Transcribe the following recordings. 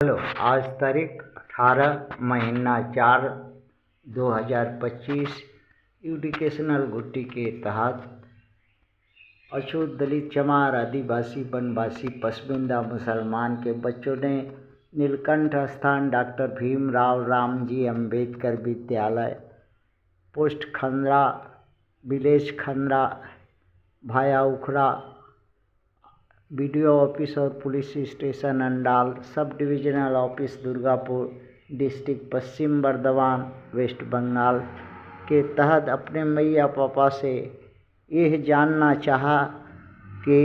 Hello, आज तारीख 18 महीना 4 2025 एजुकेशनल घुट्टी के तहत अछूत दलित चमार आदिवासी वनवासी पसमिंदा मुसलमान के बच्चों ने नीलकंठ स्थान डॉक्टर भीमराव रामजी अंबेडकर विद्यालय पोस्ट खंद्रा विलेज खंद्रा भाया उखरा बीडीओ ऑफिस और police station Andal sub divisional office Durgapur district Paschim Bardhaman West Bengal के तहत अपने मैया पापा से यह जानना चाहा कि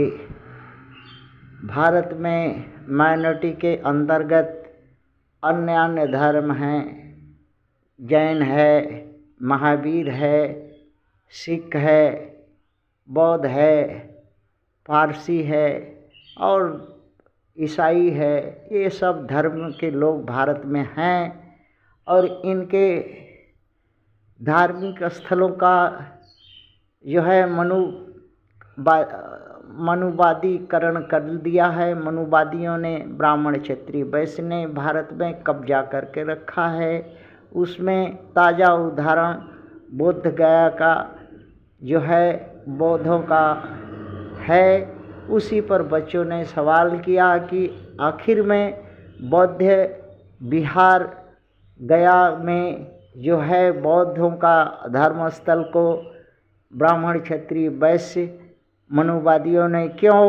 भारत में माइनॉरिटी के अंतर्गत अन्य धर्म हैं, जैन है, महावीर है, सिख है, बौद्ध है, पारसी है और ईसाई है। ये सब धर्म के लोग भारत में हैं और इनके धार्मिक स्थलों का जो है मनुवादीकरण कर दिया है। मनुवादियों ने, ब्राह्मण क्षत्रिय वैश्य ने भारत में कब्जा करके रखा है। उसमें ताज़ा उदाहरण बोध गया का जो है बौद्धों का है। उसी पर बच्चों ने सवाल किया कि आखिर में बौद्ध विहार गया में जो है बौद्धों का धर्मस्थल को ब्राह्मण क्षत्रिय वैश्य मनुवादियों ने क्यों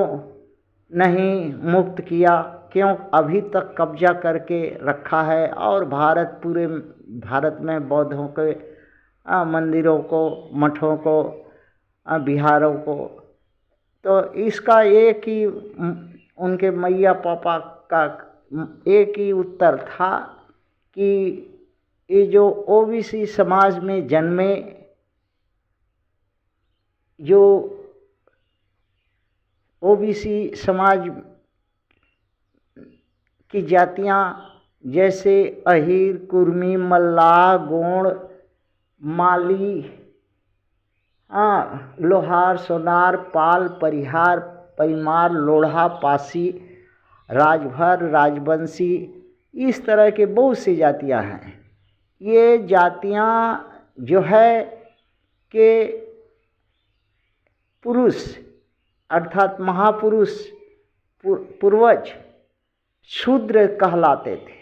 नहीं मुक्त किया, क्यों अभी तक कब्जा करके रखा है और पूरे भारत में बौद्धों के मंदिरों को, मठों को, विहारों को। तो इसका एक ही उनके मैया पापा का एक ही उत्तर था कि ये जो ओबीसी समाज में जन्मे, जो ओबीसी समाज की जातियां जैसे अहीर, कुर्मी, मल्लाह, गोंड, माली, लोहार, सोनार, पाल, परिहार, परिमार, लोढ़ा, पासी, राजभर, राजवंशी, इस तरह के बहुत सी जातियां हैं। ये जातियां जो है कि पुरुष अर्थात महापुरुष पूर्वज शूद्र कहलाते थे।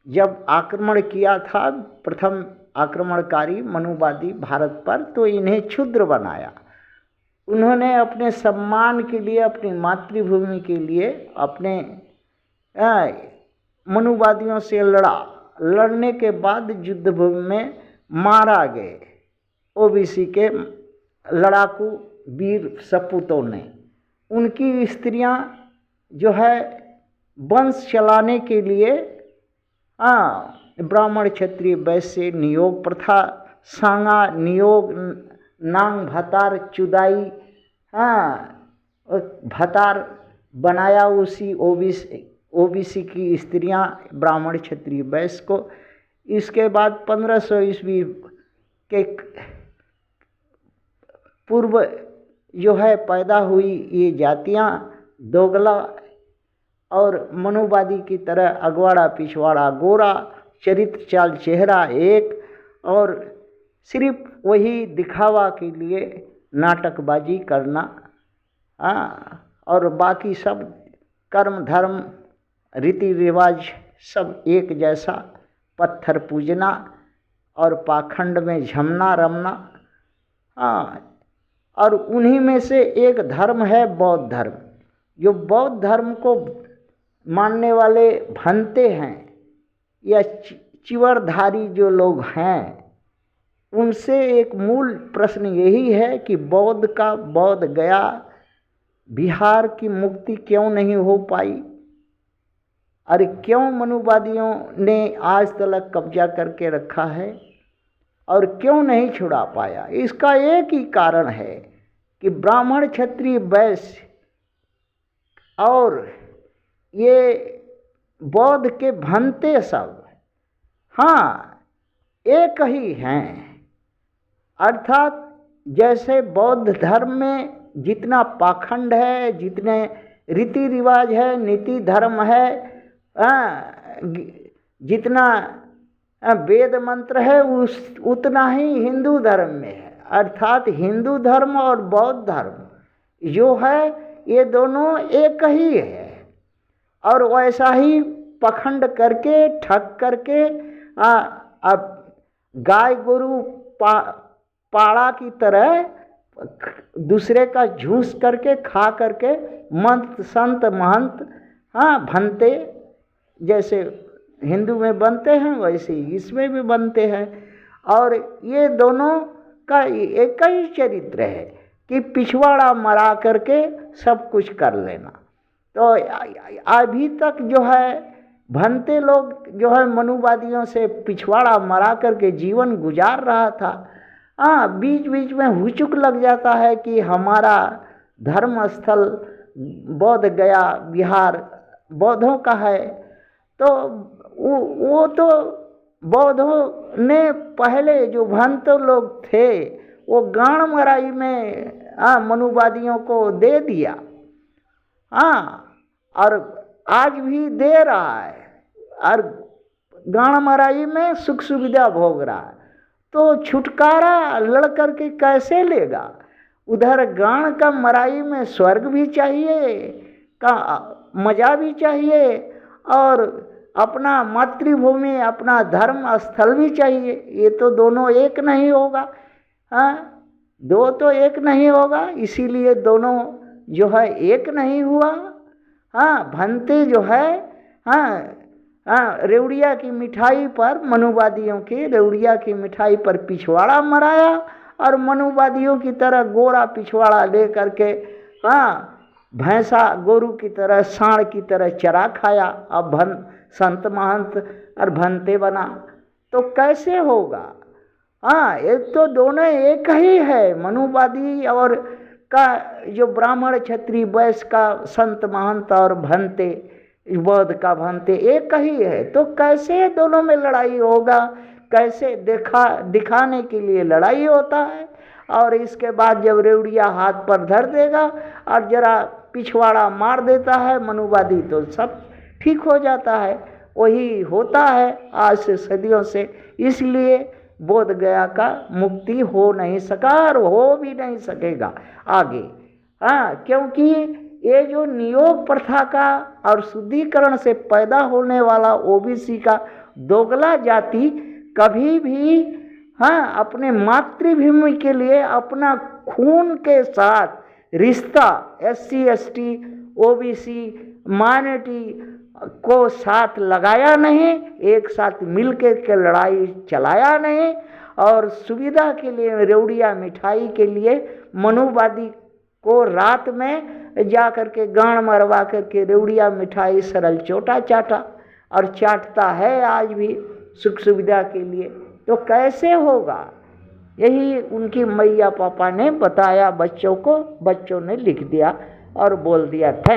जब आक्रमण किया था प्रथम आक्रमणकारी मनुवादी भारत पर, तो इन्हें क्षुद्र बनाया। उन्होंने अपने सम्मान के लिए, अपनी मातृभूमि के लिए अपने मनुवादियों से लड़ने के बाद युद्ध भूमि में मारा गए ओबीसी के लड़ाकू वीर सपूतों ने। उनकी स्त्रियां जो है वंश चलाने के लिए ब्राह्मण क्षत्रिय वैश्य नियोग प्रथा, सांगा नियोग, नांग भतार, चुदाई, भतार बनाया उसी ओबीसी की स्त्रियां ब्राह्मण क्षत्रिय वैश्य को। इसके बाद 1500 ईस्वी के पूर्व जो है पैदा हुई ये जातियां दोगला और मनुवादी की तरह अगवाड़ा पिछवाड़ा गोरा, चरित्र चाल चेहरा एक, और सिर्फ वही दिखावा के लिए नाटकबाजी करना, और बाकी सब कर्म धर्म रीति रिवाज सब एक जैसा, पत्थर पूजना और पाखंड में झमना रमना। और उन्हीं में से एक धर्म है बौद्ध धर्म। जो बौद्ध धर्म को मानने वाले भंते हैं या चिवरधारी जो लोग हैं, उनसे एक मूल प्रश्न यही है कि बौद्ध गया बिहार की मुक्ति क्यों नहीं हो पाई? अरे क्यों मनुवादियों ने आज तक कब्जा करके रखा है और क्यों नहीं छुड़ा पाया? इसका एक ही कारण है कि ब्राह्मण क्षत्रिय वैश्य और ये बौद्ध के भंते सब एक ही हैं। अर्थात जैसे बौद्ध धर्म में जितना पाखंड है, जितने रीति रिवाज है, नीति धर्म है, जितना वेद मंत्र है उतना ही हिंदू धर्म में है। अर्थात हिंदू धर्म और बौद्ध धर्म जो है ये दोनों एक ही है। और वैसा ही पखंड करके ठग करके अब गाय गोरू पाड़ा की तरह दूसरे का झूस करके खा करके मंत संत महंत भंते जैसे हिंदू में बनते हैं वैसे ही इसमें भी बनते हैं। और ये दोनों का एक ही चरित्र है कि पिछवाड़ा मरा करके सब कुछ कर लेना। तो अभी तक जो है भंते लोग जो है मनुवादियों से पिछवाड़ा मरा करके जीवन गुजार रहा था। बीच बीच में हुचुक लग जाता है कि हमारा धर्म स्थल बोध गया बिहार बौद्धों का है। तो वो तो बौद्धों ने पहले जो भंत लोग थे वो गाण मराई में मनुवादियों को दे दिया। और आज भी दे रहा है और गाण मराई में सुख सुविधा भोग रहा है। तो छुटकारा लड़ करके कैसे लेगा? उधर गाण का मराई में स्वर्ग भी चाहिए का मजा भी चाहिए और अपना मातृभूमि अपना धर्म स्थल भी चाहिए। ये तो दोनों एक नहीं होगा। दो तो एक नहीं होगा, इसीलिए दोनों जो है एक नहीं हुआ। भंते जो है रेवड़िया की मिठाई पर मनुवादियों की रेवड़िया की मिठाई पर पिछवाड़ा मराया और मनुवादियों की तरह गोरा पिछवाड़ा ले करके भैंसा गोरू की तरह सांड की तरह चरा खाया। अब संत महंत और भंते बना तो कैसे होगा? एक तो दोनों एक ही है। मनुवादी और का जो ब्राह्मण क्षत्रिय वैश्य का संत महंत और भंते बौद्ध का भंते एक ही है। तो कैसे दोनों में लड़ाई होगा? कैसे दिखाने के लिए लड़ाई होता है। और इसके बाद जब रेवड़िया हाथ पर धर देगा और जरा पिछवाड़ा मार देता है मनुवादी तो सब ठीक हो जाता है। वही होता है आज से सदियों से। इसलिए बोध गया का मुक्ति हो नहीं सका और हो भी नहीं सकेगा आगे। क्योंकि ये जो नियोग प्रथा का और शुद्धिकरण से पैदा होने वाला ओबीसी का दोगला जाति कभी भी अपने मातृभूमि के लिए अपना खून के साथ रिश्ता SC ST OBC माइनॉरिटी को साथ लगाया नहीं, एक साथ मिलकर के लड़ाई चलाया नहीं। और सुविधा के लिए रेवड़िया मिठाई के लिए मनुवादी को रात में जा कर के गाण मरवा करके रेवड़िया मिठाई सरल चोटा चाटा और चाटता है आज भी सुख सुविधा के लिए। तो कैसे होगा? यही उनकी मैया पापा ने बताया बच्चों को, बच्चों ने लिख दिया और बोल दिया था।